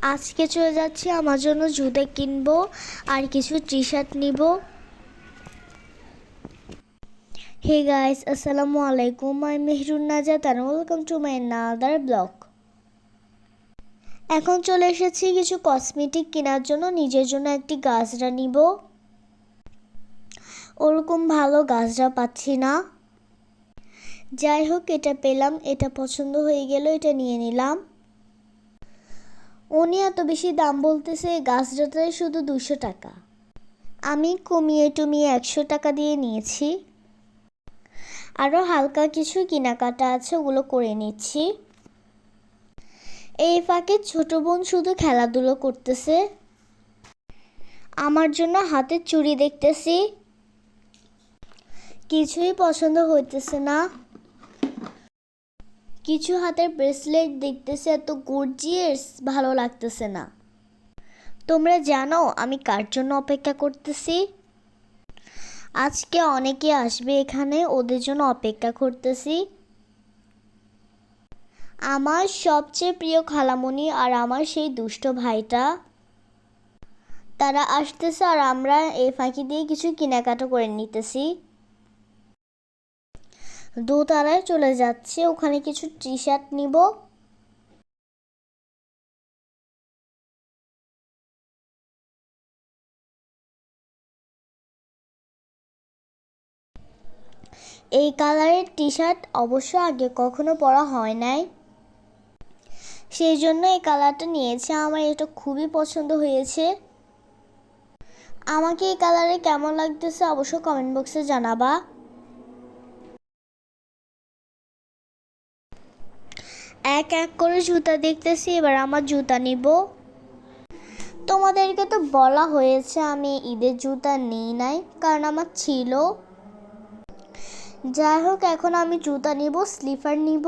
আজকে চলে যাচ্ছি আমার জন্য জুতো কিনবো আর কিছু টি শার্ট নিব। হে গাইস, আসসালামু আলাইকুম। আই মেহরুন নাজাত and welcome to my another blog। এখন চলে এসেছি কিছু কসমেটিক কেনার জন্য। নিজের জন্য একটি গাজরা নিব। ওরকম ভালো গাজরা পাচ্ছি না। যাই হোক, এটা পেলাম, এটা পছন্দ হয়ে গেল, এটা নিয়ে নিলাম। উনি এত বেশি দাম বলতেছে, গাজরাটাই শুধু 200 টাকা। আমি কমিয়ে টমিয়ে 100 টাকা দিয়ে নিয়েছি। আরও হালকা কিছু কেনাকাটা আছে, ওগুলো করে নিচ্ছি। এই ফাঁকে ছোট বোন শুধু খেলাধুলো করতেছে। আমার জন্য হাতের চুড়ি দেখতেছি, কিছুই পছন্দ হইতেছে না। কিছু হাতের ব্রেসলেট দেখতেছে, এত গর্জিয়াস ভালো লাগতেছে না। তোমরা জানো আমি কার জন্য অপেক্ষা করতেছি? আজকে অনেকে আসবে এখানে, ওদের জন্য অপেক্ষা করতেছি। আমার সবচেয়ে প্রিয় খালামণি আর আমার সেই দুষ্ট ভাইটা, তারা আসতেছে আর আমরা এই ফাঁকি দিয়ে কিছু কেনাকাটা করে নিতেছি। দোতলায় চলে যাচ্ছে, ওখানে কিছু টি শার্ট নিব। এই কালারের টি শার্ট অবশ্য আগে কখনো পরা হয় নাই, সেই জন্য এই কালারটা নিয়েছি। আমার এটা খুবই পছন্দ হয়েছে। আমাকে এই কালারে কেমন লাগতেছে অবশ্য কমেন্ট বক্সে জানাবা। এক এক করে জুতা দেখতেছি, এবার আমার জুতা নিব। তোমাদেরকে তো বলা হয়েছে আমি ঈদের জুতা নিই নাই, কারণ আমার ছিল। যাই হোক, এখন আমি জুতা নিব, স্লিপার নিব।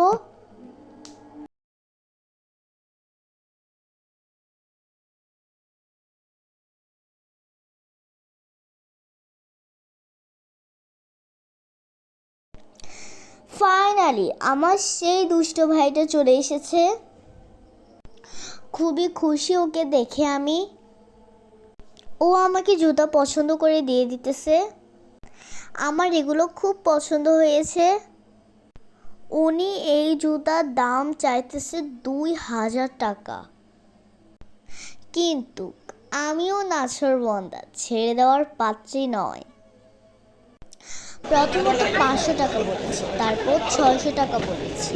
ফাইনালি আমার সেই দুষ্ট ভাইটা চলে এসেছে। খুবই খুশি ওকে দেখে আমি। ও আমাকে জুতা পছন্দ করে দিয়ে দিতেছে। আমার এগুলো খুব পছন্দ হয়েছে। উনি এই জুতার দাম চাইতেছে 2000 টাকা, কিন্তু আমিও নাছোড়বান্দা, ছেড়ে দেওয়ার পাত্রী নয়। প্রথমত 500 টাকা বলেছি, তারপর 600 টাকা বলেছি।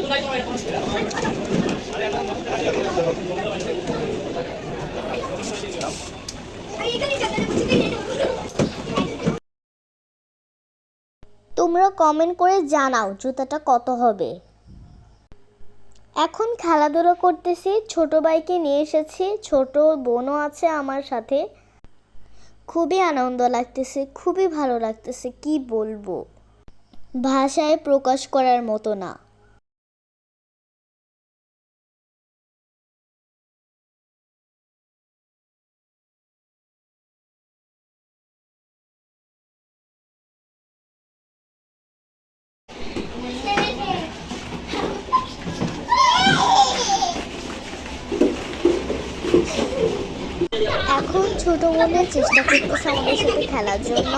তোমরা কমেন্ট করে জানাও জুতাটা কত হবে। এখন খেলাধুলা করতেছি, ছোট ভাইকে নিয়ে এসেছি, ছোট বোনও আছে আমার সাথে। খুবই আনন্দ লাগতেছে, খুবই ভালো লাগতেছে, কি বলবো, ভাষায় প্রকাশ করার মতো না। এখন ছোট বোনের চেষ্টা করতেছে আমাদের সাথে খেলার জন্য।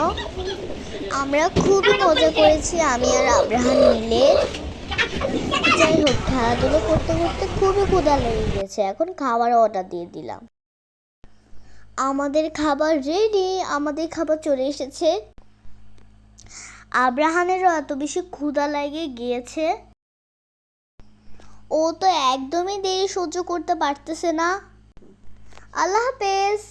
আমরা খুবই মজা করেছি আমি আর আব্রাহাম মিলে। যাই হোক, খেলাধুলো করতে করতে খুবই ক্ষুধা লেগে গেছে, এখন খাবার অর্ডার দিয়ে দিলাম। আমাদের খাবার রেডি, আমাদের খাবার চলে এসেছে। আব্রাহামেরও এত বেশি ক্ষুধা লেগে গিয়েছে, ও তো একদমই দেরি সহ্য করতে পারতেছে না। আল্লাহ হাফেজ।